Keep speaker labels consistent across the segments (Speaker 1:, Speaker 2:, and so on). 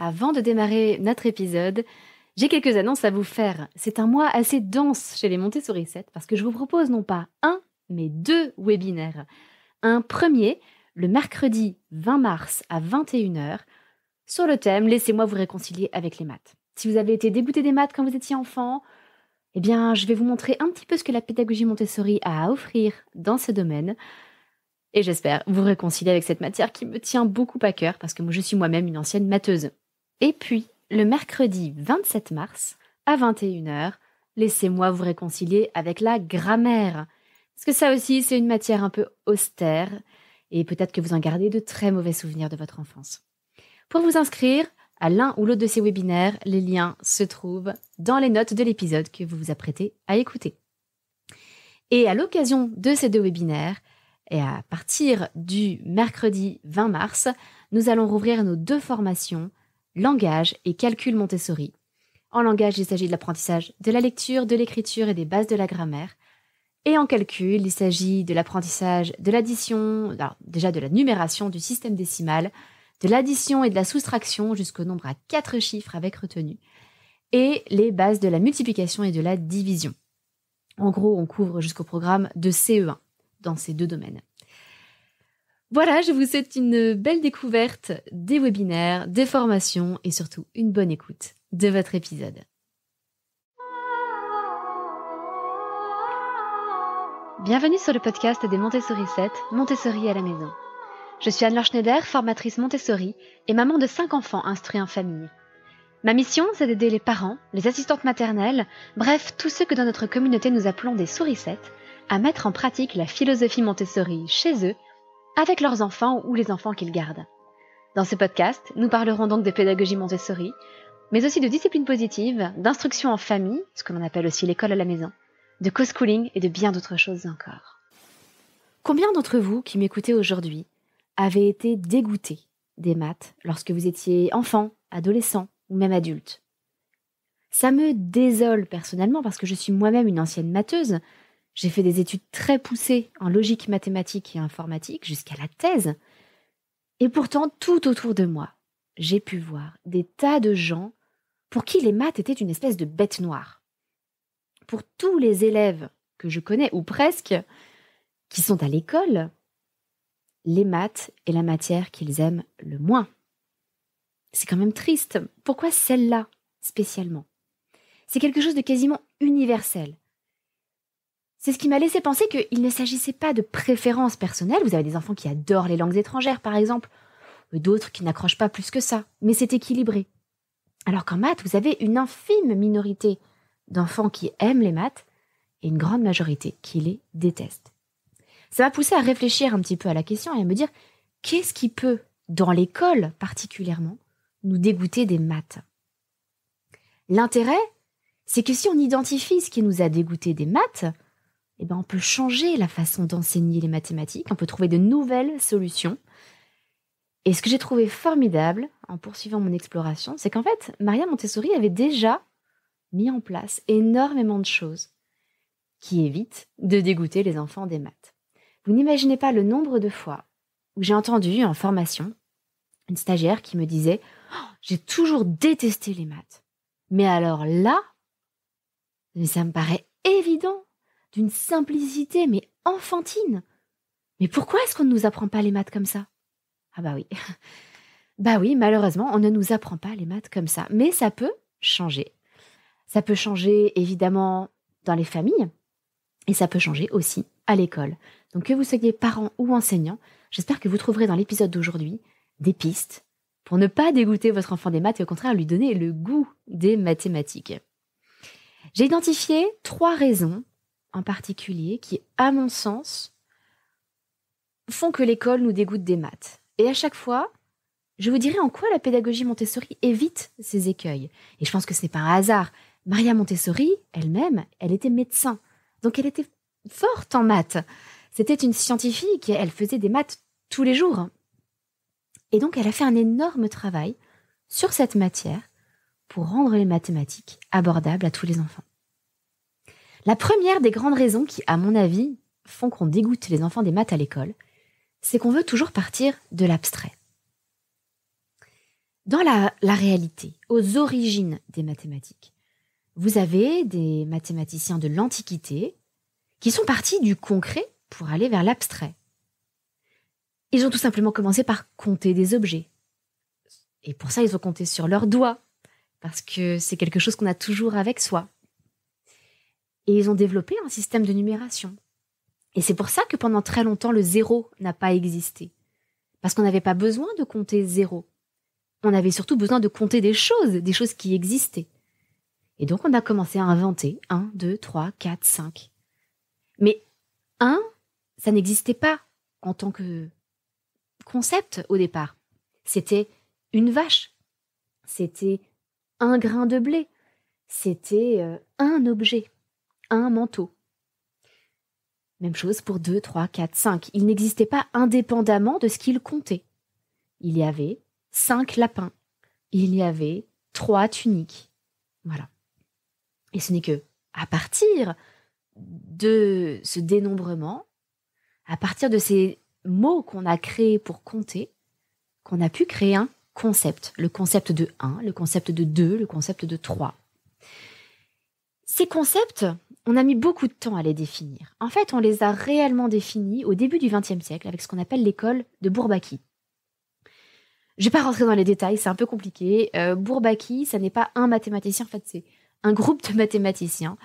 Speaker 1: Avant de démarrer notre épisode, j'ai quelques annonces à vous faire. C'est un mois assez dense chez les Montessori 7 parce que je vous propose non pas un, mais 2 webinaires. Un premier, le mercredi 20 mars à 21h, sur le thème « Laissez-moi vous réconcilier avec les maths ». Si vous avez été dégoûté des maths quand vous étiez enfant, eh bien, je vais vous montrer un petit peu ce que la pédagogie Montessori a à offrir dans ce domaine. Et j'espère vous réconcilier avec cette matière qui me tient beaucoup à cœur parce que moi, je suis moi-même une ancienne matheuse. Et puis, le mercredi 27 mars, à 21h, laissez-moi vous réconcilier avec la grammaire. Parce que ça aussi, c'est une matière un peu austère et peut-être que vous en gardez de très mauvais souvenirs de votre enfance. Pour vous inscrire à l'un ou l'autre de ces webinaires, les liens se trouvent dans les notes de l'épisode que vous vous apprêtez à écouter. Et à l'occasion de ces 2 webinaires, et à partir du mercredi 20 mars, nous allons rouvrir nos 2 formations langage et calcul Montessori. En langage, il s'agit de l'apprentissage de la lecture, de l'écriture et des bases de la grammaire. Et en calcul, il s'agit de l'apprentissage de l'addition, alors déjà de la numération du système décimal, de l'addition et de la soustraction jusqu'au nombre à 4 chiffres avec retenue, et les bases de la multiplication et de la division. En gros, on couvre jusqu'au programme de CE1 dans ces 2 domaines. Voilà, je vous souhaite une belle découverte des webinaires, des formations et surtout une bonne écoute de votre épisode. Bienvenue sur le podcast des Montessori 7, Montessori à la maison. Je suis Anne-Laure Schneider, formatrice Montessori et maman de 5 enfants instruits en famille. Ma mission, c'est d'aider les parents, les assistantes maternelles, bref, tous ceux que dans notre communauté nous appelons des souris-settes, à mettre en pratique la philosophie Montessori chez eux, avec leurs enfants ou les enfants qu'ils gardent. Dans ce podcast, nous parlerons donc de pédagogie Montessori, mais aussi de discipline positive, d'instruction en famille, ce que l'on appelle aussi l'école à la maison, de co-schooling et de bien d'autres choses encore. Combien d'entre vous qui m'écoutez aujourd'hui avez été dégoûtés des maths lorsque vous étiez enfant, adolescent ou même adulte? Ça me désole personnellement parce que je suis moi-même une ancienne matheuse. J'ai fait des études très poussées en logique mathématique et informatique jusqu'à la thèse. Et pourtant, tout autour de moi, j'ai pu voir des tas de gens pour qui les maths étaient une espèce de bête noire. Pour tous les élèves que je connais, ou presque, qui sont à l'école, les maths est la matière qu'ils aiment le moins. C'est quand même triste. Pourquoi celle-là, spécialement? C'est quelque chose de quasiment universel. C'est ce qui m'a laissé penser qu'il ne s'agissait pas de préférences personnelles. Vous avez des enfants qui adorent les langues étrangères, par exemple, d'autres qui n'accrochent pas plus que ça, mais c'est équilibré. Alors qu'en maths, vous avez une infime minorité d'enfants qui aiment les maths et une grande majorité qui les détestent. Ça m'a poussé à réfléchir un petit peu à la question et à me dire qu'est-ce qui peut, dans l'école particulièrement, nous dégoûter des maths? L'intérêt, c'est que si on identifie ce qui nous a dégoûté des maths, eh ben on peut changer la façon d'enseigner les mathématiques, on peut trouver de nouvelles solutions. Et ce que j'ai trouvé formidable en poursuivant mon exploration, c'est qu'en fait, Maria Montessori avait déjà mis en place énormément de choses qui évitent de dégoûter les enfants des maths. Vous n'imaginez pas le nombre de fois où j'ai entendu en formation une stagiaire qui me disait « J'ai toujours détesté les maths. Mais alors là, ça me paraît évident, d'une simplicité mais enfantine. Mais pourquoi est-ce qu'on ne nous apprend pas les maths comme ça ?» Ah bah oui. Bah oui, malheureusement, on ne nous apprend pas les maths comme ça. Mais ça peut changer. Ça peut changer évidemment dans les familles et ça peut changer aussi à l'école. Donc que vous soyez parents ou enseignants, j'espère que vous trouverez dans l'épisode d'aujourd'hui des pistes pour ne pas dégoûter votre enfant des maths et au contraire lui donner le goût des mathématiques. J'ai identifié 3 raisons en particulier qui, à mon sens, font que l'école nous dégoûte des maths. Et à chaque fois, je vous dirai en quoi la pédagogie Montessori évite ces écueils. Et je pense que ce n'est pas un hasard. Maria Montessori, elle-même, elle était médecin. Donc elle était forte en maths. C'était une scientifique et elle faisait des maths tous les jours. Et donc elle a fait un énorme travail sur cette matière pour rendre les mathématiques abordables à tous les enfants. La première des grandes raisons qui, à mon avis, font qu'on dégoûte les enfants des maths à l'école, c'est qu'on veut toujours partir de l'abstrait.
Speaker 2: Dans la réalité, aux origines des mathématiques, vous avez des mathématiciens de l'Antiquité qui sont partis du concret pour aller vers l'abstrait. Ils ont tout simplement commencé par compter des objets. Et pour ça, ils ont compté sur leurs doigts, parce que c'est quelque chose qu'on a toujours avec soi. Et ils ont développé un système de numération. Et c'est pour ça que pendant très longtemps, le zéro n'a pas existé. Parce qu'on n'avait pas besoin de compter zéro. On avait surtout besoin de compter des choses qui existaient. Et donc, on a commencé à inventer 1, 2, 3, 4, 5. Mais 1, ça n'existait pas en tant que concept au départ. C'était une vache. C'était un grain de blé. C'était un objet, un manteau. Même chose pour 2, 3, 4, 5. Il n'existait pas indépendamment de ce qu'il comptait. Il y avait 5 lapins. Il y avait 3 tuniques. Voilà. Et ce n'est que à partir de ce dénombrement, à partir de ces mots qu'on a créés pour compter, qu'on a pu créer un concept. Le concept de 1, le concept de 2, le concept de 3. Ces concepts, on a mis beaucoup de temps à les définir. En fait, on les a réellement définis au début du XXe siècle avec ce qu'on appelle l'école de Bourbaki. Je ne vais pas rentrer dans les détails, c'est un peu compliqué. Bourbaki, ça n'est pas un mathématicien, en fait, c'est un groupe de mathématiciens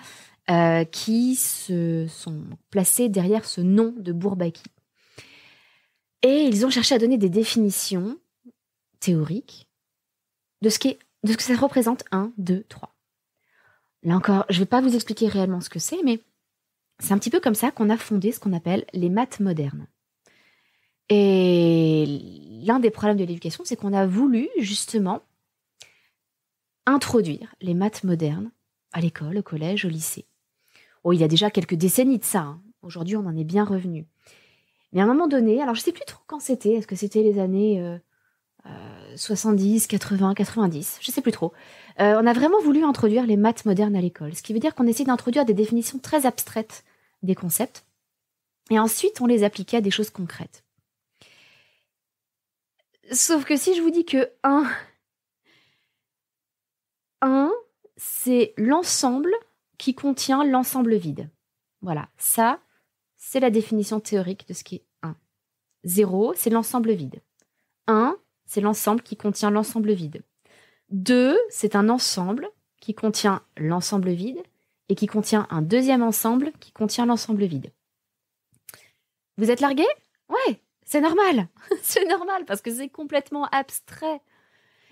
Speaker 2: qui se sont placés derrière ce nom de Bourbaki. Et ils ont cherché à donner des définitions théoriques de ce que ça représente 1, 2, 3. Là encore, je ne vais pas vous expliquer réellement ce que c'est, mais c'est un petit peu comme ça qu'on a fondé ce qu'on appelle les maths modernes. Et l'un des problèmes de l'éducation, c'est qu'on a voulu justement introduire les maths modernes à l'école, au collège, au lycée. Oh, il y a déjà quelques décennies de ça. Hein. Aujourd'hui, on en est bien revenu. Mais à un moment donné, alors je ne sais plus trop quand c'était, est-ce que c'était les années 70, 80, 90, je ne sais plus trop. On a vraiment voulu introduire les maths modernes à l'école, ce qui veut dire qu'on essaie d'introduire des définitions très abstraites des concepts, et ensuite on les appliquait à des choses concrètes. Sauf que si je vous dis que 1, c'est l'ensemble qui contient l'ensemble vide. Voilà, ça, c'est la définition théorique de ce qu'est 1. 0, c'est l'ensemble vide. 1, c'est l'ensemble qui contient l'ensemble vide. 2, c'est un ensemble qui contient l'ensemble vide et qui contient un deuxième ensemble qui contient l'ensemble vide. Vous êtes largués ? Ouais, c'est normal. C'est normal parce que c'est complètement abstrait.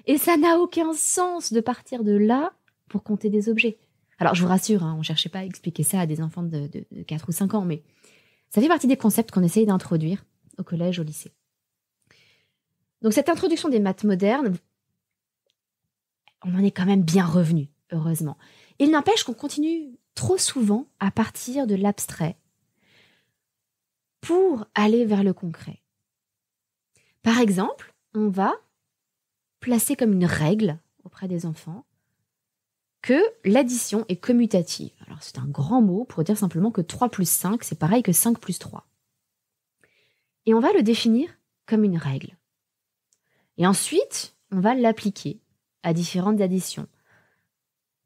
Speaker 2: Et ça n'a aucun sens de partir de là pour compter des objets. Alors, je vous rassure, hein, on ne cherchait pas à expliquer ça à des enfants de 4 ou 5 ans, mais ça fait partie des concepts qu'on essaye d'introduire au collège, au lycée. Donc, cette introduction des maths modernes, on en est quand même bien revenu, heureusement. Il n'empêche qu'on continue trop souvent à partir de l'abstrait pour aller vers le concret. Par exemple, on va placer comme une règle auprès des enfants que l'addition est commutative. Alors, c'est un grand mot pour dire simplement que 3 plus 5, c'est pareil que 5 plus 3. Et on va le définir comme une règle. Et ensuite, on va l'appliquer à différentes additions.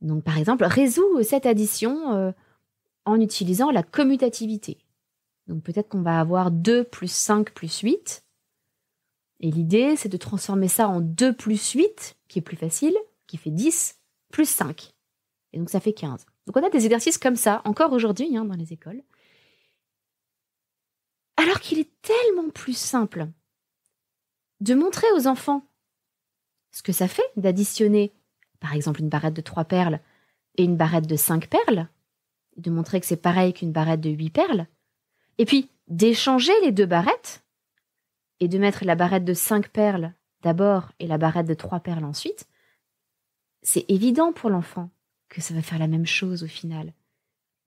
Speaker 2: Donc, par exemple, résous cette addition en utilisant la commutativité. Donc, peut-être qu'on va avoir 2 plus 5 plus 8. Et l'idée, c'est de transformer ça en 2 plus 8, qui est plus facile, qui fait 10, plus 5. Et donc, ça fait 15. Donc, on a des exercices comme ça, encore aujourd'hui, dans les écoles. Alors qu'il est tellement plus simple de montrer aux enfants ce que ça fait d'additionner, par exemple, une barrette de 3 perles et une barrette de 5 perles, de montrer que c'est pareil qu'une barrette de 8 perles, et puis d'échanger les 2 barrettes, et de mettre la barrette de 5 perles d'abord et la barrette de 3 perles ensuite, c'est évident pour l'enfant que ça va faire la même chose au final.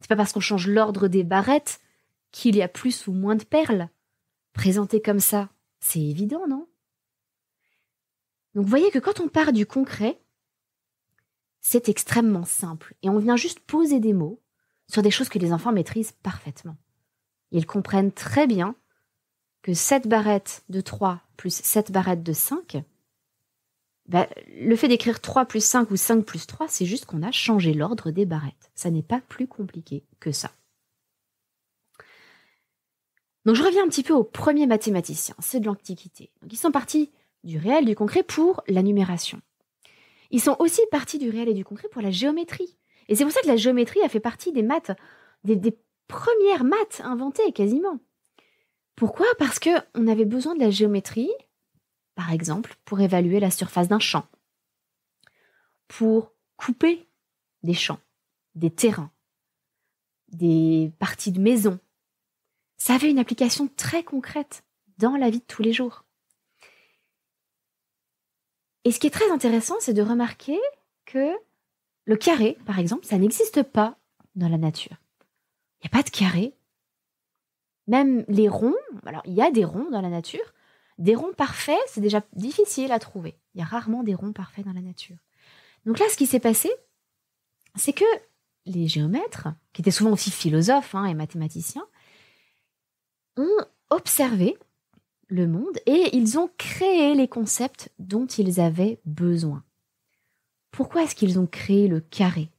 Speaker 2: C'est pas parce qu'on change l'ordre des barrettes qu'il y a plus ou moins de perles. Présenté comme ça, c'est évident, non ? Donc vous voyez que quand on part du concret, c'est extrêmement simple. Et on vient juste poser des mots sur des choses que les enfants maîtrisent parfaitement. Ils comprennent très bien que 7 barrettes de 3 plus 7 barrettes de 5, le fait d'écrire 3 plus 5 ou 5 plus 3, c'est juste qu'on a changé l'ordre des barrettes. Ça n'est pas plus compliqué que ça. Donc je reviens un petit peu aux premiers mathématiciens, ceux de l'Antiquité. Donc ils sont partis du réel, du concret pour la numération. Ils sont aussi partis du réel et du concret pour la géométrie. Et c'est pour ça que la géométrie a fait partie des maths, des premières maths inventées quasiment. Pourquoi ? Parce qu'on avait besoin de la géométrie, par exemple, pour évaluer la surface d'un champ, pour couper des champs, des terrains, des parties de maison. Ça avait une application très concrète dans la vie de tous les jours. Et ce qui est très intéressant, c'est de remarquer que le carré, par exemple, ça n'existe pas dans la nature. Il n'y a pas de carré. Même les ronds, alors il y a des ronds dans la nature. Des ronds parfaits, c'est déjà difficile à trouver. Il y a rarement des ronds parfaits dans la nature. Donc là, ce qui s'est passé, c'est que les géomètres, qui étaient souvent aussi philosophes et mathématiciens, ont observé le monde et ils ont créé les concepts dont ils avaient besoin. Pourquoi est-ce qu'ils ont créé le carré ?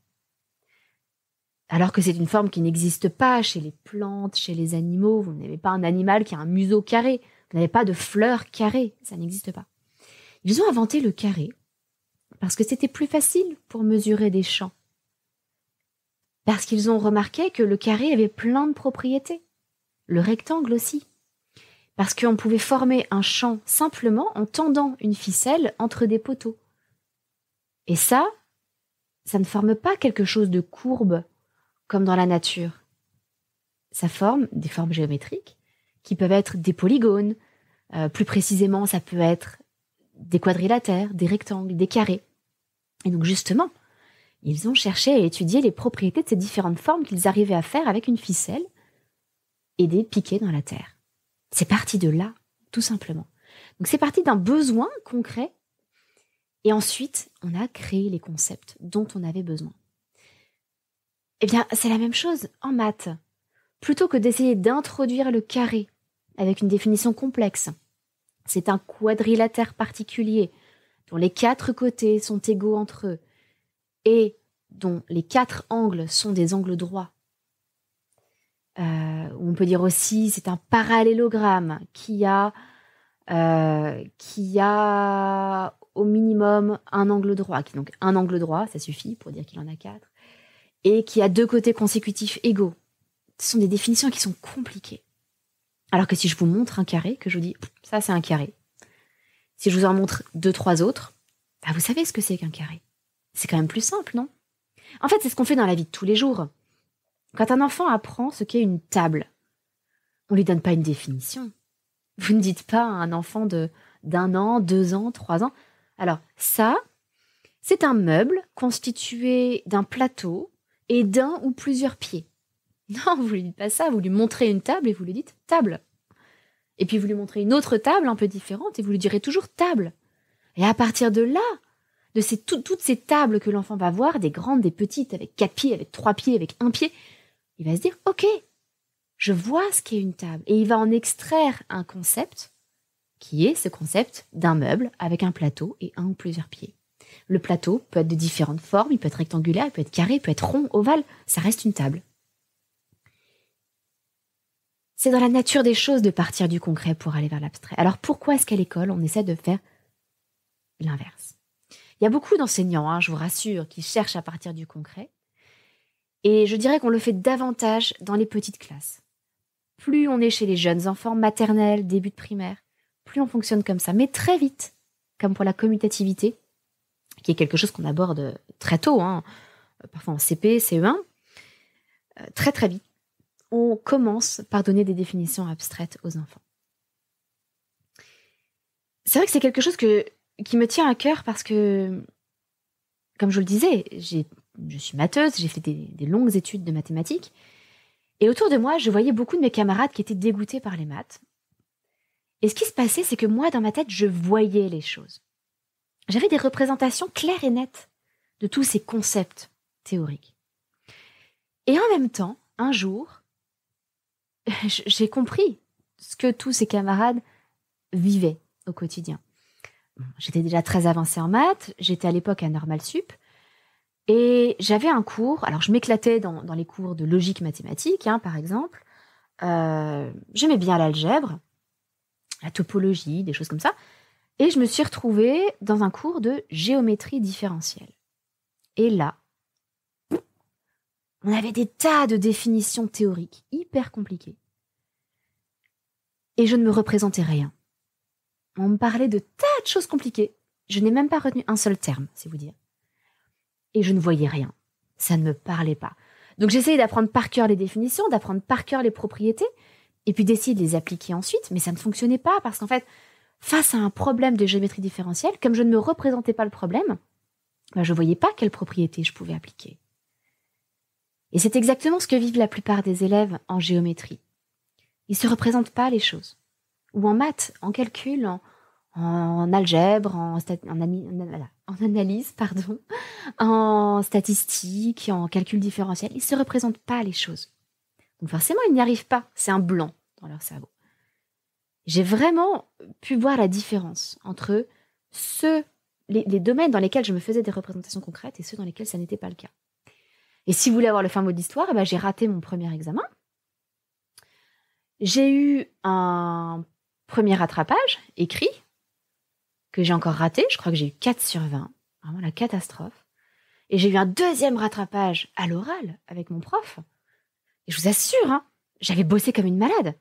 Speaker 2: Alors que c'est une forme qui n'existe pas chez les plantes, chez les animaux. Vous n'avez pas un animal qui a un museau carré. Vous n'avez pas de fleurs carrées. Ça n'existe pas. Ils ont inventé le carré parce que c'était plus facile pour mesurer des champs. Parce qu'ils ont remarqué que le carré avait plein de propriétés. Le rectangle aussi. Parce qu'on pouvait former un champ simplement en tendant une ficelle entre des poteaux. Et ça ne forme pas quelque chose de courbe comme dans la nature. Ça forme des formes géométriques qui peuvent être des polygones. Plus précisément, ça peut être des quadrilatères, des rectangles, des carrés. Et donc justement, ils ont cherché à étudier les propriétés de ces différentes formes qu'ils arrivaient à faire avec une ficelle et des piquets dans la terre. C'est parti de là, tout simplement. Donc c'est parti d'un besoin concret et ensuite on a créé les concepts dont on avait besoin. Eh bien, c'est la même chose en maths. Plutôt que d'essayer d'introduire le carré avec une définition complexe, c'est un quadrilatère particulier dont les 4 côtés sont égaux entre eux et dont les 4 angles sont des angles droits. On peut dire aussi c'est un parallélogramme qui a au minimum un angle droit. Donc un angle droit, ça suffit pour dire qu'il en a 4. Et qui a 2 côtés consécutifs égaux. Ce sont des définitions qui sont compliquées. Alors que si je vous montre un carré, que je vous dis ça c'est un carré. Si je vous en montre 2-3 autres, vous savez ce que c'est qu'un carré. C'est quand même plus simple, non ? En fait, c'est ce qu'on fait dans la vie de tous les jours. Quand un enfant apprend ce qu'est une table, on ne lui donne pas une définition. Vous ne dites pas à un enfant d'1 an, 2 ans, 3 ans. Alors ça, c'est un meuble constitué d'un plateau et d'un ou plusieurs pieds. Non, vous ne lui dites pas ça, vous lui montrez une table et vous lui dites table. Et puis vous lui montrez une autre table un peu différente et vous lui direz toujours table. Et à partir de là, de toutes ces tables que l'enfant va voir, des grandes, des petites, avec 4 pieds, avec 3 pieds, avec 1 pied, il va se dire, ok, je vois ce qu'est une table. Et il va en extraire un concept, qui est ce concept d'un meuble avec un plateau et un ou plusieurs pieds. Le plateau peut être de différentes formes, il peut être rectangulaire, il peut être carré, il peut être rond, ovale, ça reste une table. C'est dans la nature des choses de partir du concret pour aller vers l'abstrait. Alors pourquoi est-ce qu'à l'école, on essaie de faire l'inverse ? Il y a beaucoup d'enseignants, je vous rassure, qui cherchent à partir du concret. Et je dirais qu'on le fait davantage dans les petites classes. Plus on est chez les jeunes enfants, maternelle, début de primaire, plus on fonctionne comme ça. Mais très vite, comme pour la commutativité, qui est quelque chose qu'on aborde très tôt, parfois en CP, CE1, très très vite, on commence par donner des définitions abstraites aux enfants. C'est vrai que c'est quelque chose qui me tient à cœur parce que, comme je le disais, je suis matheuse, j'ai fait des longues études de mathématiques. Et autour de moi, je voyais beaucoup de mes camarades qui étaient dégoûtés par les maths. Et ce qui se passait, c'est que moi, dans ma tête, je voyais les choses. J'avais des représentations claires et nettes de tous ces concepts théoriques. Et en même temps, un jour, j'ai compris ce que tous ces camarades vivaient au quotidien. J'étais déjà très avancée en maths, j'étais à l'époque à Normal Sup, et j'avais un cours, alors je m'éclatais dans les cours de logique mathématique, par exemple. J'aimais bien l'algèbre, la topologie, des choses comme ça. Et je me suis retrouvée dans un cours de géométrie différentielle. Et là, on avait des tas de définitions théoriques hyper compliquées. Et je ne me représentais rien. On me parlait de tas de choses compliquées. Je n'ai même pas retenu un seul terme, c'est vous dire. Et je ne voyais rien. Ça ne me parlait pas. Donc j'essayais d'apprendre par cœur les définitions, d'apprendre par cœur les propriétés, et puis d'essayer de les appliquer ensuite, mais ça ne fonctionnait pas, parce qu'en fait, face à un problème de géométrie différentielle, comme je ne me représentais pas le problème, je ne voyais pas quelle propriété je pouvais appliquer. Et c'est exactement ce que vivent la plupart des élèves en géométrie. Ils ne se représentent pas les choses. Ou en maths, en calcul, en algèbre, en analyse, en statistique, en calcul différentiel. Ils ne se représentent pas les choses. Donc forcément, ils n'y arrivent pas. C'est un blanc dans leur cerveau. J'ai vraiment pu voir la différence entre les domaines dans lesquels je me faisais des représentations concrètes et ceux dans lesquels ça n'était pas le cas. Et si vous voulez avoir le fin mot d'histoire, j'ai raté mon premier examen. J'ai eu un premier rattrapage écrit que j'ai encore raté. Je crois que j'ai eu 4 sur 20. Vraiment la catastrophe. Et j'ai eu un deuxième rattrapage à l'oral avec mon prof. Et je vous assure, j'avais bossé comme une malade.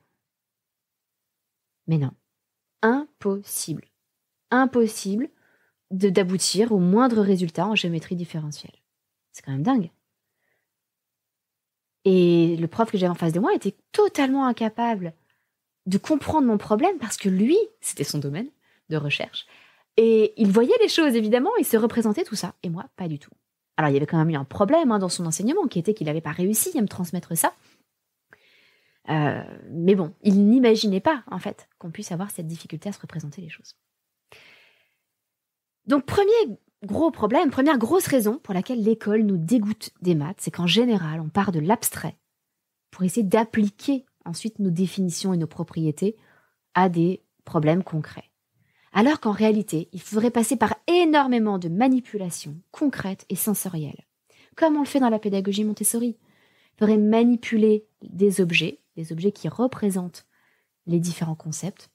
Speaker 2: Mais non, impossible. Impossible d'aboutir au moindre résultat en géométrie différentielle. C'est quand même dingue. Et le prof que j'avais en face de moi était totalement incapable de comprendre mon problème parce que lui, c'était son domaine de recherche. Et il voyait les choses, évidemment, il se représentait tout ça. Et moi, pas du tout. Alors, il y avait quand même eu un problème dans son enseignement qui était qu'il n'avait pas réussi à me transmettre ça. Mais bon, il n'imaginait pas, en fait, qu'on puisse avoir cette difficulté à se représenter les choses. Donc, premier gros problème, première grosse raison pour laquelle l'école nous dégoûte des maths, c'est qu'en général, on part de l'abstrait pour essayer d'appliquer ensuite nos définitions et nos propriétés à des problèmes concrets. Alors qu'en réalité, il faudrait passer par énormément de manipulations concrètes et sensorielles, comme on le fait dans la pédagogie Montessori. Il faudrait manipuler des objets qui représentent les différents concepts,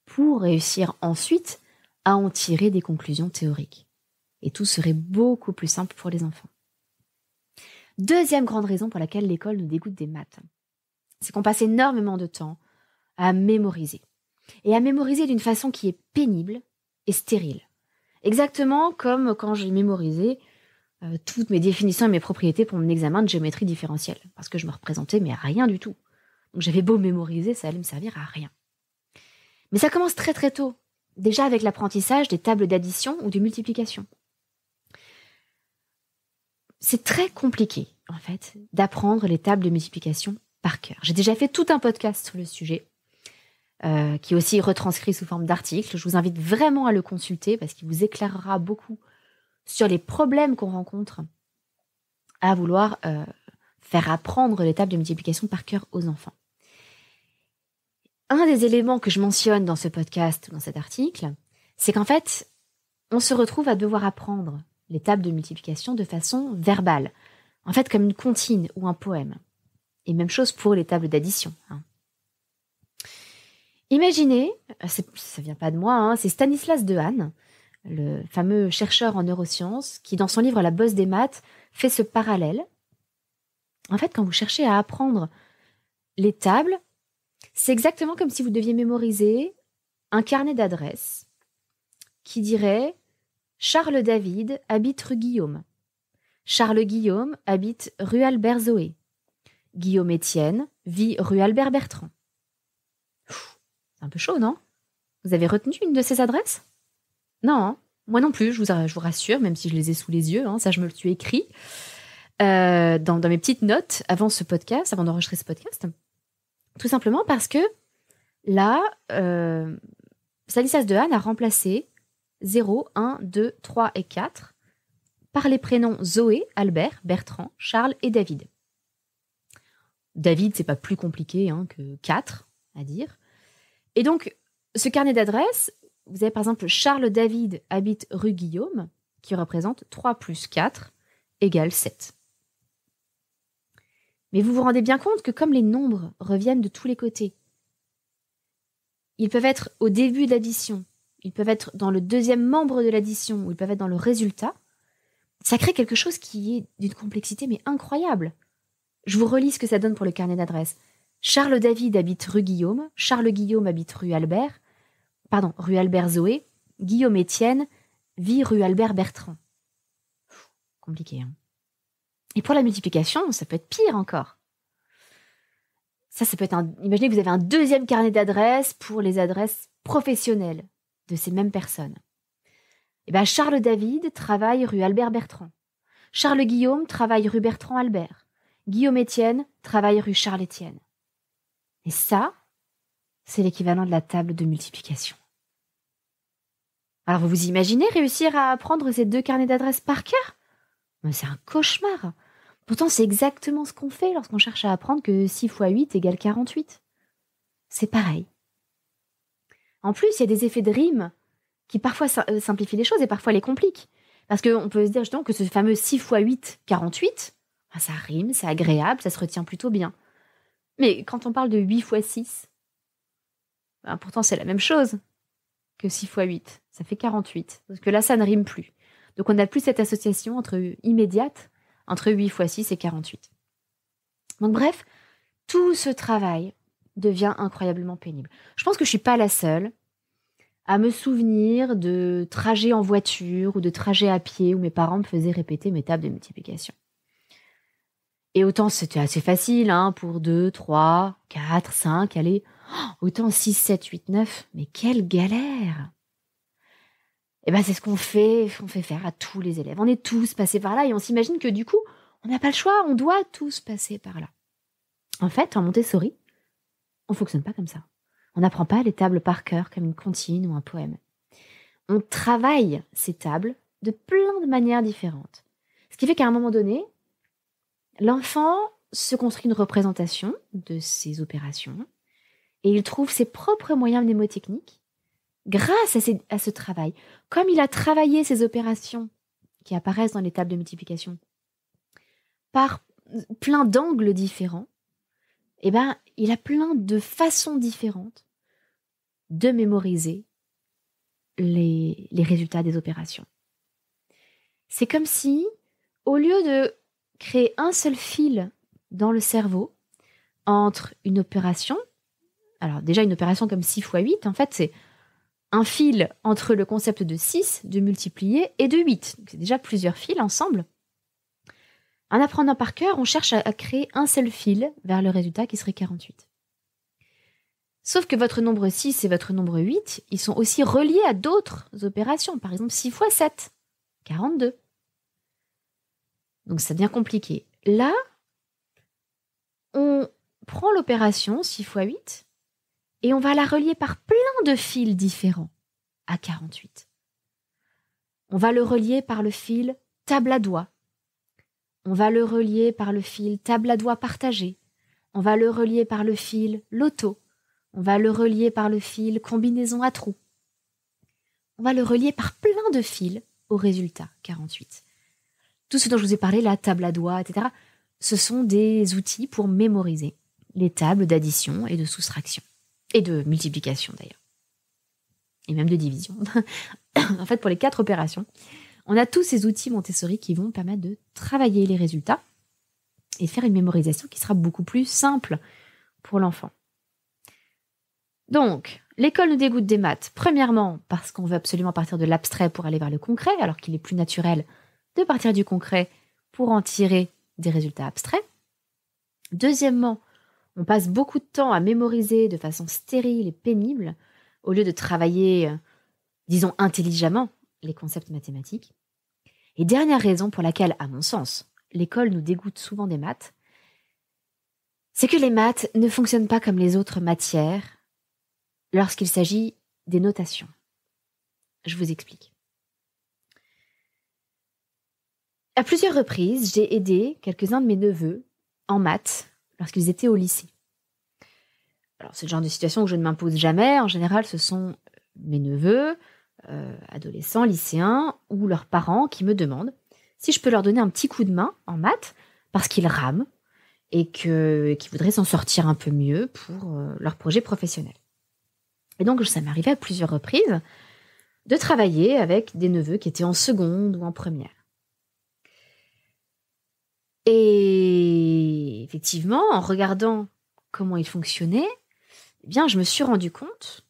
Speaker 2: pour réussir ensuite à en tirer des conclusions théoriques. Et tout serait beaucoup plus simple pour les enfants. Deuxième grande raison pour laquelle l'école nous dégoûte des maths, c'est qu'on passe énormément de temps à mémoriser. Et à mémoriser d'une façon qui est pénible et stérile. Exactement comme quand j'ai mémorisé toutes mes définitions et mes propriétés pour mon examen de géométrie différentielle. Parce que je me représentais, mais rien du tout. Donc j'avais beau mémoriser, ça allait me servir à rien. Mais ça commence très très tôt. Déjà avec l'apprentissage des tables d'addition ou de multiplication. C'est très compliqué, en fait, d'apprendre les tables de multiplication par cœur. J'ai déjà fait tout un podcast sur le sujet, qui est aussi retranscrit sous forme d'article. Je vous invite vraiment à le consulter parce qu'il vous éclairera beaucoup sur les problèmes qu'on rencontre à vouloir faire apprendre les tables de multiplication par cœur aux enfants. Un des éléments que je mentionne dans ce podcast, dans cet article, c'est qu'en fait, on se retrouve à devoir apprendre les tables de multiplication de façon verbale, en fait comme une comptine ou un poème. Et même chose pour les tables d'addition. Imaginez, ça vient pas de moi, c'est Stanislas Dehaene, le fameux chercheur en neurosciences, qui dans son livre La bosse des maths fait ce parallèle. En fait, quand vous cherchez à apprendre les tables, c'est exactement comme si vous deviez mémoriser un carnet d'adresses qui dirait « Charles David habite rue Guillaume. Charles Guillaume habite rue Albert Zoé. Guillaume Étienne vit rue Albert Bertrand. » C'est un peu chaud, non? Vous avez retenu une de ces adresses? Non, moi non plus, je vous rassure, même si je les ai sous les yeux, ça je me le suis écrit dans mes petites notes avant d'enregistrer ce podcast. Tout simplement parce que là, Stanislas Dehaene a remplacé 0, 1, 2, 3 et 4 par les prénoms Zoé, Albert, Bertrand, Charles et David. David, c'est pas plus compliqué que 4 à dire. Et donc, ce carnet d'adresses, vous avez par exemple Charles David habite rue Guillaume, qui représente 3 plus 4 égale 7. Mais vous vous rendez bien compte que comme les nombres reviennent de tous les côtés, ils peuvent être au début de l'addition, ils peuvent être dans le deuxième membre de l'addition, ou ils peuvent être dans le résultat, ça crée quelque chose qui est d'une complexité mais incroyable. Je vous relis ce que ça donne pour le carnet d'adresse. Charles David habite rue Guillaume, Charles Guillaume habite rue Albert Zoé, Guillaume Étienne vit rue Albert Bertrand. Compliqué, hein. Et pour la multiplication, ça peut être pire encore. Ça peut être imaginez que vous avez un deuxième carnet d'adresses pour les adresses professionnelles de ces mêmes personnes. Eh bien, Charles David travaille rue Albert Bertrand. Charles Guillaume travaille rue Bertrand Albert. Guillaume Étienne travaille rue Charles Étienne. Et ça, c'est l'équivalent de la table de multiplication. Alors, vous vous imaginez réussir à apprendre ces 2 carnets d'adresses par cœur? Mais c'est un cauchemar. Pourtant, c'est exactement ce qu'on fait lorsqu'on cherche à apprendre que 6 fois 8 égale 48. C'est pareil. En plus, il y a des effets de rime qui parfois simplifient les choses et parfois les compliquent. Parce qu'on peut se dire justement que ce fameux 6 fois 8, 48, ça rime, c'est agréable, ça se retient plutôt bien. Mais quand on parle de 8 fois 6, pourtant c'est la même chose que 6 fois 8, ça fait 48. Parce que là, ça ne rime plus. Donc on n'a plus cette association immédiate entre 8 fois 6 et 48. Donc bref, tout ce travail devient incroyablement pénible. Je pense que je ne suis pas la seule à me souvenir de trajets en voiture ou de trajets à pied où mes parents me faisaient répéter mes tables de multiplication. Et autant c'était assez facile pour 2, 3, 4, 5, allez, autant 6, 7, 8, 9, mais quelle galère! Et c'est ce qu'on fait faire à tous les élèves. On est tous passés par là et on s'imagine que du coup, on n'a pas le choix, on doit tous passer par là. En fait, en Montessori, on ne fonctionne pas comme ça. On n'apprend pas les tables par cœur comme une comptine ou un poème. On travaille ces tables de plein de manières différentes. Ce qui fait qu'à un moment donné, l'enfant se construit une représentation de ses opérations et il trouve ses propres moyens mnémotechniques grâce à ce travail. Comme il a travaillé ces opérations qui apparaissent dans les tables de multiplication par plein d'angles différents, il a plein de façons différentes de mémoriser les résultats des opérations. C'est comme si, au lieu de créer un seul fil dans le cerveau entre une opération, alors déjà une opération comme 6 fois 8, en fait c'est un fil entre le concept de 6, de multiplier, et de 8. Donc c'est déjà plusieurs fils ensemble. En apprenant par cœur, on cherche à créer un seul fil vers le résultat qui serait 48. Sauf que votre nombre 6 et votre nombre 8, ils sont aussi reliés à d'autres opérations. Par exemple, 6 fois 7, 42. Donc ça devient compliqué. Là, on prend l'opération 6 fois 8 et on va la relier par plein de fils différents à 48. On va le relier par le fil table à doigts. On va le relier par le fil table à doigts partagé. On va le relier par le fil loto. On va le relier par le fil combinaison à trous. On va le relier par plein de fils au résultat 48. Tout ce dont je vous ai parlé, la table à doigts, etc., ce sont des outils pour mémoriser les tables d'addition et de soustraction. Et de multiplication d'ailleurs. Et même de division. En fait, pour les 4 opérations, on a tous ces outils Montessori qui vont permettre de travailler les résultats et faire une mémorisation qui sera beaucoup plus simple pour l'enfant. Donc, l'école nous dégoûte des maths, premièrement parce qu'on veut absolument partir de l'abstrait pour aller vers le concret, alors qu'il est plus naturel de partir du concret pour en tirer des résultats abstraits. Deuxièmement, on passe beaucoup de temps à mémoriser de façon stérile et pénible, au lieu de travailler, disons, intelligemment les concepts mathématiques. Et dernière raison pour laquelle, à mon sens, l'école nous dégoûte souvent des maths, c'est que les maths ne fonctionnent pas comme les autres matières lorsqu'il s'agit des notations. Je vous explique. À plusieurs reprises, j'ai aidé quelques-uns de mes neveux en maths lorsqu'ils étaient au lycée. Alors, c'est le genre de situation où je ne m'impose jamais. En général, ce sont mes neveux, adolescents, lycéens, ou leurs parents qui me demandent si je peux leur donner un petit coup de main en maths parce qu'ils rament et qu'ils voudraient s'en sortir un peu mieux pour leur projet professionnel. Et donc, ça m'est arrivé à plusieurs reprises de travailler avec des neveux qui étaient en seconde ou en première. Et effectivement, en regardant comment ils fonctionnaient, eh bien, je me suis rendu compte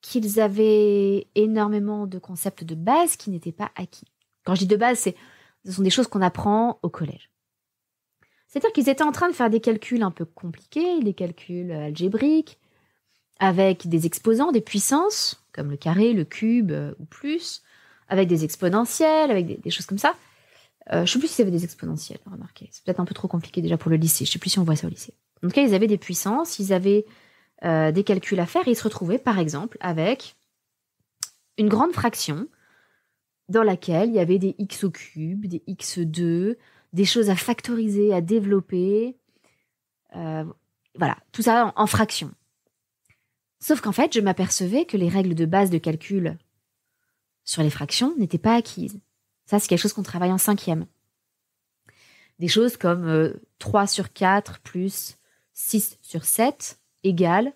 Speaker 2: qu'ils avaient énormément de concepts de base qui n'étaient pas acquis. Quand je dis de base, ce sont des choses qu'on apprend au collège. C'est-à-dire qu'ils étaient en train de faire des calculs un peu compliqués, des calculs algébriques, avec des exposants, des puissances, comme le carré, le cube ou plus, avec des exponentielles, avec des choses comme ça. Je ne sais plus s'il y avait des exponentielles, remarquez. C'est peut-être un peu trop compliqué déjà pour le lycée. Je ne sais plus si on voit ça au lycée. En tout cas, ils avaient des puissances, ils avaient des calculs à faire et ils se retrouvaient, par exemple, avec une grande fraction dans laquelle il y avait des x au cube, des x2, des choses à factoriser, à développer. Voilà, tout ça en fractions. Sauf qu'en fait, je m'apercevais que les règles de base de calcul sur les fractions n'étaient pas acquises. Ça, c'est quelque chose qu'on travaille en 5e. Des choses comme 3 sur 4 plus 6 sur 7 égale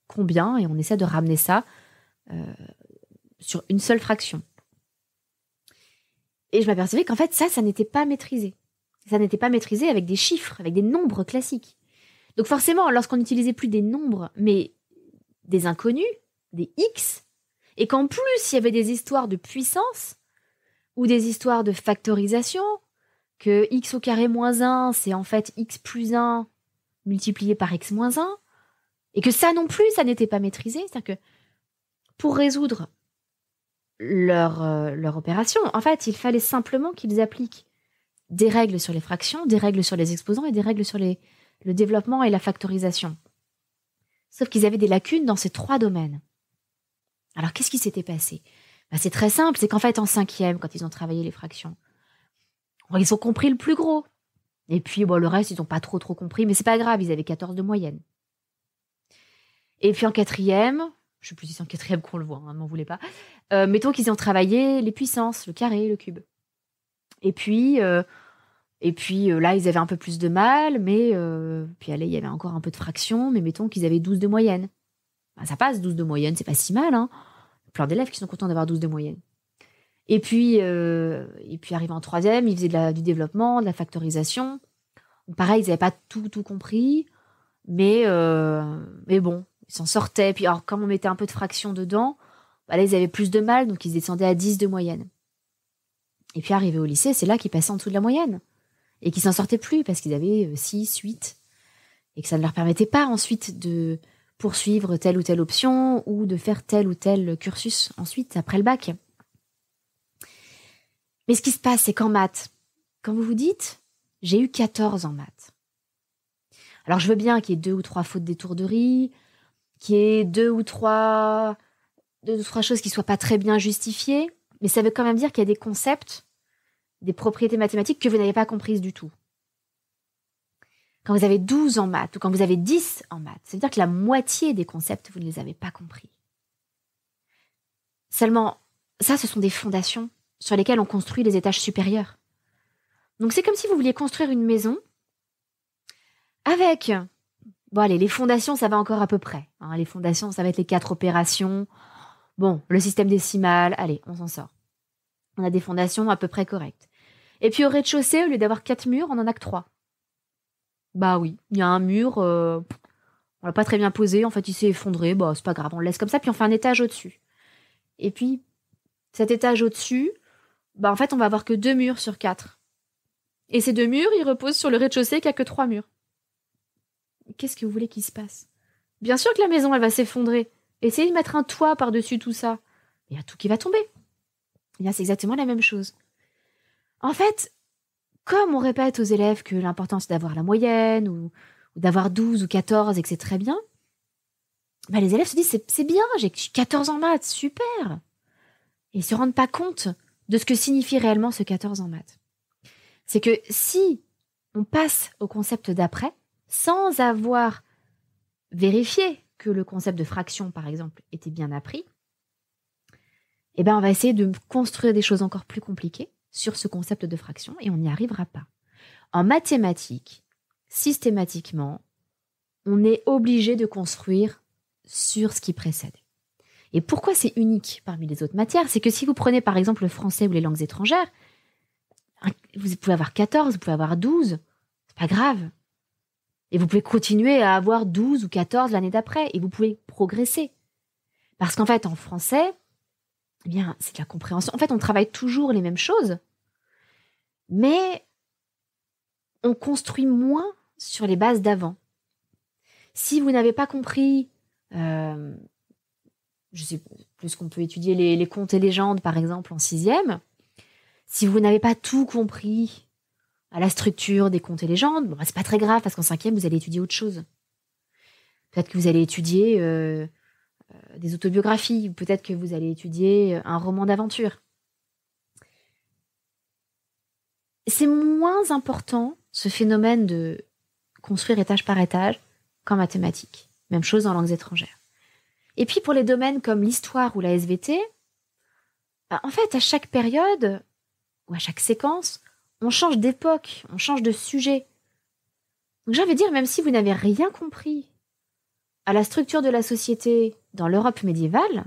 Speaker 2: combien, et on essaie de ramener ça sur une seule fraction. Et je m'apercevais qu'en fait, ça n'était pas maîtrisé. Ça n'était pas maîtrisé avec des chiffres, avec des nombres classiques. Donc forcément, lorsqu'on n'utilisait plus des nombres, mais des inconnus, des x, et qu'en plus, il y avait des histoires de puissance, ou des histoires de factorisation, que x au carré moins 1, c'est en fait x plus 1 multiplié par x moins 1, et que ça non plus, ça n'était pas maîtrisé. C'est-à-dire que pour résoudre leur opération, en fait, il fallait simplement qu'ils appliquent des règles sur les fractions, des règles sur les exposants et des règles sur le développement et la factorisation. Sauf qu'ils avaient des lacunes dans ces 3 domaines. Alors, qu'est-ce qui s'était passé ? C'est très simple, c'est qu'en fait, en 5e, quand ils ont travaillé les fractions, ils ont compris le plus gros. Et puis, le reste, ils n'ont pas trop compris, mais c'est pas grave, ils avaient 14 de moyenne. Et puis en 4e, je ne sais plus si c'est en 4e qu'on le voit, ne m'en voulez pas, mettons qu'ils ont travaillé les puissances, le carré, le cube. Et puis là, ils avaient un peu plus de mal, mais puis allez, il y avait encore un peu de fractions, mais mettons qu'ils avaient 12 de moyenne. Ça passe, 12 de moyenne, c'est pas si mal, hein. Plein d'élèves qui sont contents d'avoir 12 de moyenne. Et puis arrivé en 3e, ils faisaient du développement, de la factorisation. Pareil, ils n'avaient pas tout compris, mais bon, ils s'en sortaient. Puis alors, comme on mettait un peu de fractions dedans, là, ils avaient plus de mal, donc ils descendaient à 10 de moyenne. Et puis arrivé au lycée, c'est là qu'ils passaient en dessous de la moyenne. Et qu'ils s'en sortaient plus, parce qu'ils avaient 6, 8. Et que ça ne leur permettait pas ensuite de poursuivre telle ou telle option, ou de faire tel ou tel cursus ensuite, après le bac. Mais ce qui se passe, c'est qu'en maths, quand vous vous dites, j'ai eu 14 en maths. Alors je veux bien qu'il y ait 2 ou 3 fautes d'étourderie, qu'il y ait 2 ou 3 choses qui ne soient pas très bien justifiées, mais ça veut quand même dire qu'il y a des concepts, des propriétés mathématiques que vous n'avez pas comprises du tout. Quand vous avez 12 en maths ou quand vous avez 10 en maths, ça veut dire que la moitié des concepts, vous ne les avez pas compris. Seulement, ça, ce sont des fondations sur lesquelles on construit les étages supérieurs. Donc c'est comme si vous vouliez construire une maison avec... Bon, allez, les fondations, ça va encore à peu près. Les fondations, ça va être les 4 opérations. Bon, le système décimal, allez, on s'en sort. On a des fondations à peu près correctes. Et puis au rez-de-chaussée, au lieu d'avoir 4 murs, on en a que 3. Bah oui, il y a un mur, on l'a pas très bien posé, en fait il s'est effondré, c'est pas grave, on le laisse comme ça, puis on fait un étage au-dessus. Et puis, cet étage au-dessus, en fait on va avoir que 2 murs sur 4. Et ces 2 murs, ils reposent sur le rez-de-chaussée qui a que 3 murs. Qu'est-ce que vous voulez qu'il se passe ? Bien sûr que la maison, elle va s'effondrer. Essayez de mettre un toit par-dessus tout ça. Il y a tout qui va tomber. Et là, c'est exactement la même chose. En fait, comme on répète aux élèves que l'important c'est d'avoir la moyenne, ou d'avoir 12 ou 14 et que c'est très bien, les élèves se disent c'est bien, j'ai 14 en maths, super. Et ils ne se rendent pas compte de ce que signifie réellement ce 14 en maths. C'est que si on passe au concept d'après, sans avoir vérifié que le concept de fraction, par exemple, était bien appris, on va essayer de construire des choses encore plus compliquées sur ce concept de fraction et on n'y arrivera pas. En mathématiques, systématiquement, on est obligé de construire sur ce qui précède. Et pourquoi c'est unique parmi les autres matières? C'est que si vous prenez par exemple le français ou les langues étrangères, vous pouvez avoir 14, vous pouvez avoir 12, c'est pas grave. Et vous pouvez continuer à avoir 12 ou 14 l'année d'après et vous pouvez progresser. Parce qu'en fait, en français, c'est de la compréhension. En fait, on travaille toujours les mêmes choses, mais on construit moins sur les bases d'avant. Si vous n'avez pas compris, je sais plus qu'on peut étudier les contes et légendes, par exemple, en 6e, si vous n'avez pas tout compris à la structure des contes et légendes, c'est pas très grave, parce qu'en 5e, vous allez étudier autre chose. Peut-être que vous allez étudier des autobiographies, ou peut-être que vous allez étudier un roman d'aventure. C'est moins important, ce phénomène de construire étage par étage, qu'en mathématiques. Même chose en langues étrangères. Et puis pour les domaines comme l'histoire ou la SVT, en fait, à chaque période, ou à chaque séquence, on change d'époque, on change de sujet. Donc j'ai envie de dire, même si vous n'avez rien compris à la structure de la société dans l'Europe médiévale,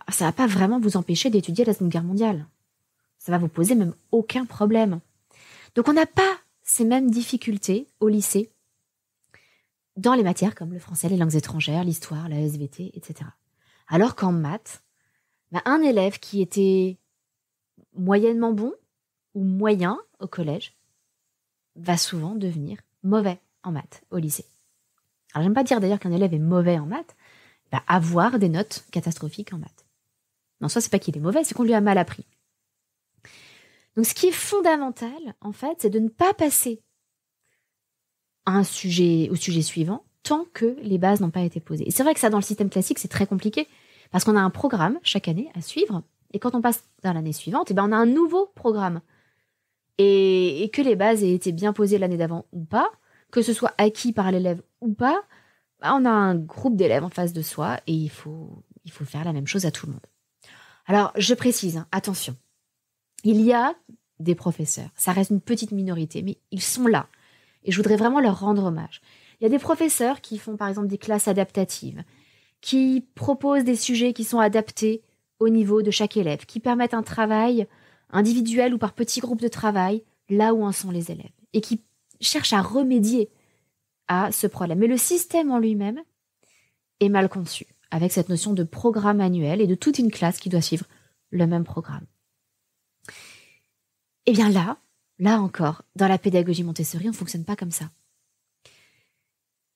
Speaker 2: ça ne va pas vraiment vous empêcher d'étudier la Seconde Guerre mondiale. Ça va vous poser même aucun problème. Donc on n'a pas ces mêmes difficultés au lycée dans les matières comme le français, les langues étrangères, l'histoire, la SVT, etc. Alors qu'en maths, un élève qui était moyennement bon ou moyen au collège va souvent devenir mauvais en maths au lycée. Alors j'aime pas dire d'ailleurs qu'un élève est mauvais en maths, il va avoir des notes catastrophiques en maths. Non, ça c'est pas qu'il est mauvais, c'est qu'on lui a mal appris. Donc ce qui est fondamental, en fait, c'est de ne pas passer au sujet suivant tant que les bases n'ont pas été posées. Et c'est vrai que ça, dans le système classique, c'est très compliqué parce qu'on a un programme chaque année à suivre et quand on passe dans l'année suivante, on a un nouveau programme. Et que les bases aient été bien posées l'année d'avant ou pas, que ce soit acquis par l'élève ou pas, on a un groupe d'élèves en face de soi et il faut faire la même chose à tout le monde. Alors, je précise, attention, il y a des professeurs, ça reste une petite minorité, mais ils sont là. Et je voudrais vraiment leur rendre hommage. Il y a des professeurs qui font par exemple des classes adaptatives, qui proposent des sujets qui sont adaptés au niveau de chaque élève, qui permettent un travail individuel ou par petits groupes de travail, là où en sont les élèves, et qui cherchent à remédier à ce problème. Mais le système en lui-même est mal conçu, avec cette notion de programme annuel et de toute une classe qui doit suivre le même programme. Et bien là encore, dans la pédagogie Montessori, on ne fonctionne pas comme ça.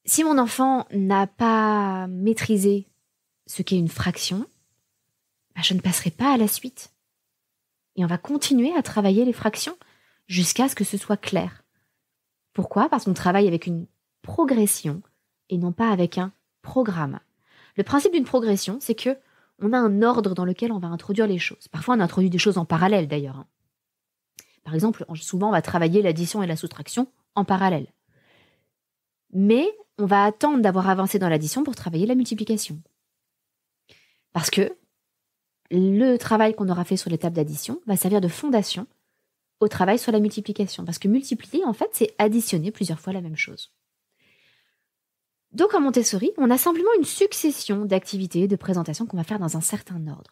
Speaker 2: Si mon enfant n'a pas maîtrisé ce qu'est une fraction, je ne passerai pas à la suite. Et on va continuer à travailler les fractions jusqu'à ce que ce soit clair. Pourquoi ? Parce qu'on travaille avec une progression et non pas avec un programme. Le principe d'une progression, c'est que on a un ordre dans lequel on va introduire les choses. Parfois, on introduit des choses en parallèle d'ailleurs. Par exemple, souvent, on va travailler l'addition et la soustraction en parallèle. Mais on va attendre d'avoir avancé dans l'addition pour travailler la multiplication. Parce que le travail qu'on aura fait sur l'étape d'addition va servir de fondation au travail sur la multiplication. Parce que multiplier, en fait, c'est additionner plusieurs fois la même chose. Donc, en Montessori, on a simplement une succession d'activités, de présentations qu'on va faire dans un certain ordre.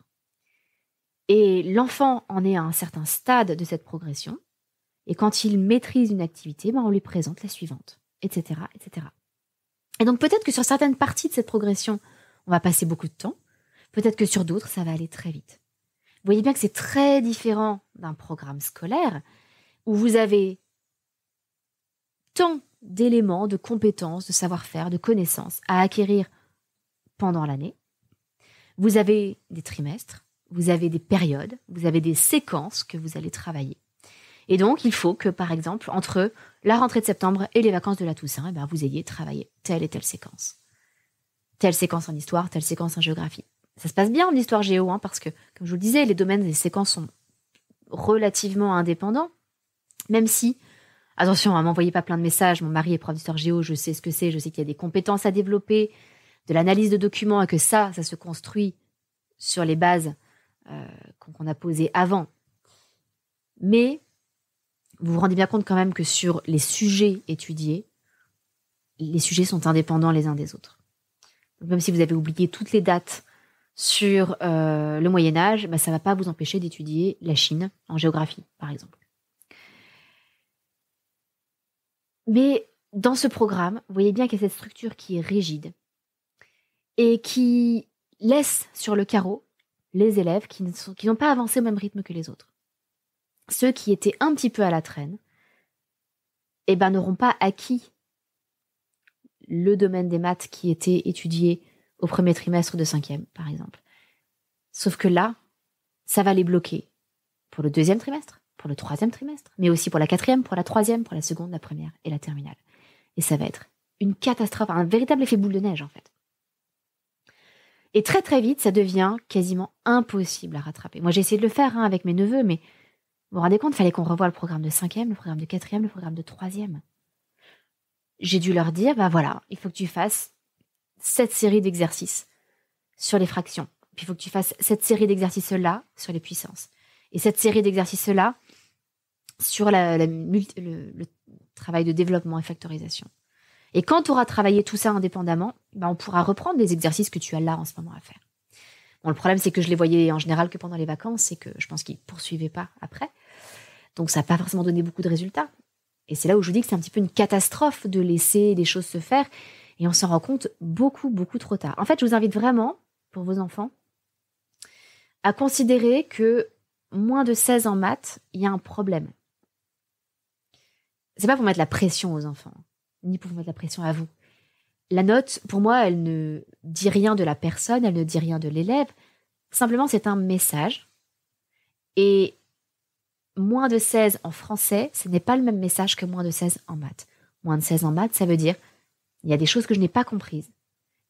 Speaker 2: Et l'enfant en est à un certain stade de cette progression. Et quand il maîtrise une activité, on lui présente la suivante, etc., etc. Et donc, peut-être que sur certaines parties de cette progression, on va passer beaucoup de temps. Peut-être que sur d'autres, ça va aller très vite. Vous voyez bien que c'est très différent d'un programme scolaire où vous avez tant d'éléments, de compétences, de savoir-faire, de connaissances à acquérir pendant l'année. Vous avez des trimestres, vous avez des périodes, vous avez des séquences que vous allez travailler. Et donc, il faut que, par exemple, entre la rentrée de septembre et les vacances de la Toussaint, vous ayez travaillé telle et telle séquence. Telle séquence en histoire, telle séquence en géographie. Ça se passe bien en histoire géo, parce que, comme je vous le disais, les domaines des séquences sont relativement indépendants, même si, attention, m'envoyez pas plein de messages, mon mari est prof d'histoire géo, je sais ce que c'est, je sais qu'il y a des compétences à développer, de l'analyse de documents, et que ça se construit sur les bases qu'on a posées avant. Mais vous vous rendez bien compte quand même que sur les sujets étudiés, les sujets sont indépendants les uns des autres. Donc même si vous avez oublié toutes les dates sur le Moyen-Âge, ça ne va pas vous empêcher d'étudier la Chine en géographie, par exemple. Mais dans ce programme, vous voyez bien qu'il y a cette structure qui est rigide et qui laisse sur le carreau les élèves qui n'ont pas avancé au même rythme que les autres. Ceux qui étaient un petit peu à la traîne, n'auront pas acquis le domaine des maths qui était étudié au premier trimestre de 5e, par exemple. Sauf que là, ça va les bloquer pour le 2e trimestre, pour le 3e trimestre, mais aussi pour la 4e, pour la 3e, pour la seconde, la première et la terminale. Et ça va être une catastrophe, un véritable effet boule de neige, en fait. Et très très vite, ça devient quasiment impossible à rattraper. Moi, j'ai essayé de le faire avec mes neveux, mais vous vous rendez compte, il fallait qu'on revoie le programme de 5e, le programme de 4e, le programme de 3e. J'ai dû leur dire, voilà, il faut que tu fasses cette série d'exercices sur les fractions. Puis il faut que tu fasses cette série d'exercices-là sur les puissances. Et cette série d'exercices-là sur le travail de développement et factorisation. Et quand tu auras travaillé tout ça indépendamment, on pourra reprendre les exercices que tu as là en ce moment à faire. Bon, le problème, c'est que je les voyais en général que pendant les vacances et que je pense qu'ils ne poursuivaient pas après. Donc, ça n'a pas forcément donné beaucoup de résultats. Et c'est là où je vous dis que c'est un petit peu une catastrophe de laisser les choses se faire et on s'en rend compte beaucoup, beaucoup trop tard. En fait, je vous invite vraiment, pour vos enfants, à considérer que moins de 16 en maths, il y a un problème. C'est pas pour mettre la pression aux enfants, ni pour vous mettre la pression à vous. La note, pour moi, elle ne dit rien de la personne, elle ne dit rien de l'élève. Simplement, c'est un message. Et moins de 16 en français, ce n'est pas le même message que moins de 16 en maths. Moins de 16 en maths, ça veut dire il y a des choses que je n'ai pas comprises.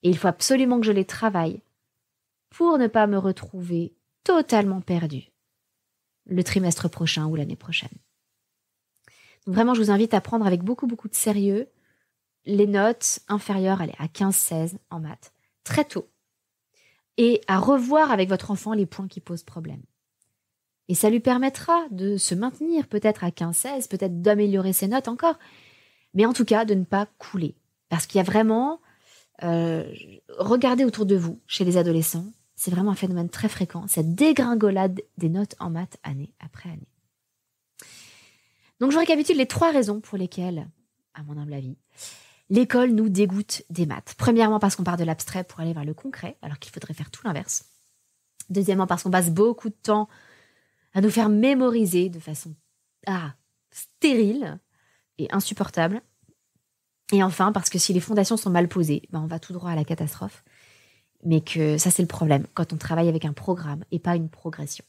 Speaker 2: Et il faut absolument que je les travaille pour ne pas me retrouver totalement perdue le trimestre prochain ou l'année prochaine. Donc vraiment, je vous invite à prendre avec beaucoup, beaucoup de sérieux les notes inférieures à 15-16 en maths, très tôt, et à revoir avec votre enfant les points qui posent problème. Et ça lui permettra de se maintenir peut-être à 15-16, peut-être d'améliorer ses notes encore, mais en tout cas de ne pas couler. Parce qu'il y a vraiment, regardez autour de vous, chez les adolescents, c'est vraiment un phénomène très fréquent, cette dégringolade des notes en maths année après année. Donc je récapitule les 3 raisons pour lesquelles, à mon humble avis, l'école nous dégoûte des maths. Premièrement, parce qu'on part de l'abstrait pour aller vers le concret, alors qu'il faudrait faire tout l'inverse. Deuxièmement, parce qu'on passe beaucoup de temps à nous faire mémoriser de façon stérile et insupportable. Et enfin, parce que si les fondations sont mal posées, on va tout droit à la catastrophe. Mais que ça, c'est le problème quand on travaille avec un programme et pas une progression.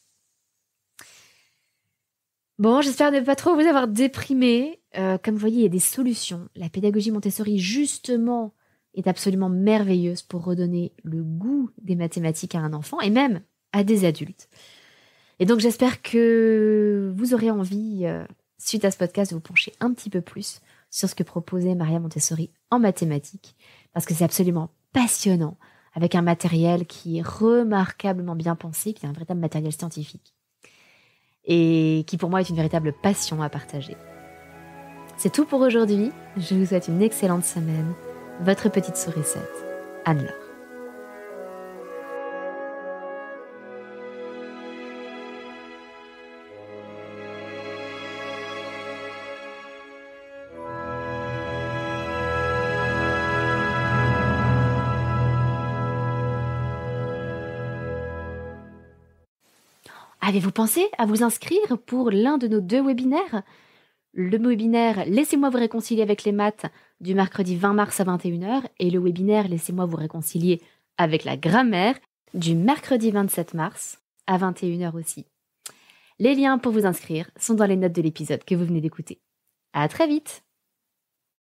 Speaker 2: Bon, j'espère ne pas trop vous avoir déprimé. Comme vous voyez, il y a des solutions. La pédagogie Montessori, justement, est absolument merveilleuse pour redonner le goût des mathématiques à un enfant et même à des adultes. Et donc, j'espère que vous aurez envie, suite à ce podcast, de vous pencher un petit peu plus sur ce que proposait Maria Montessori en mathématiques, parce que c'est absolument passionnant, avec un matériel qui est remarquablement bien pensé, qui est un véritable matériel scientifique, et qui pour moi est une véritable passion à partager. C'est tout pour aujourd'hui. Je vous souhaite une excellente semaine. Votre petite sourisette, Anne-Laure. Avez-vous pensé à vous inscrire pour l'un de nos 2 webinaires ? Le webinaire « Laissez-moi vous réconcilier avec les maths » du mercredi 20 mars à 21h et le webinaire « Laissez-moi vous réconcilier avec la grammaire » du mercredi 27 mars à 21h aussi. Les liens pour vous inscrire sont dans les notes de l'épisode que vous venez d'écouter. À très vite!